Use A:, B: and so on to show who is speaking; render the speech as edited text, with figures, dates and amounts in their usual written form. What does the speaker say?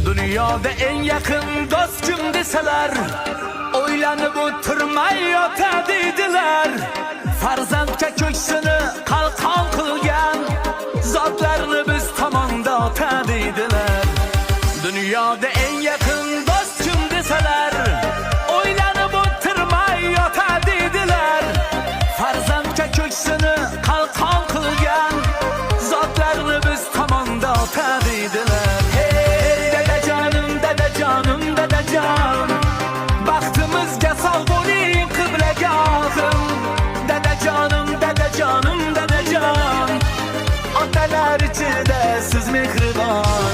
A: Dünyada en yakın dost kim deseler, o'ylanib o'tirmay yotadidilar. Farzandga ko'ksini qalqon qilgan zotlarni biz tomonda otadidilar. Dünyada en yakın dost kim deseler, o'ylanib o'tirmay yotadidilar. Farzandga ko'ksini qalqon qilgan zotlarni biz tomonda otadidilar. Dadajon, baxtimizga sog' bo'ling qiblagahim. Dadajon, otalar ichida siz mehribon.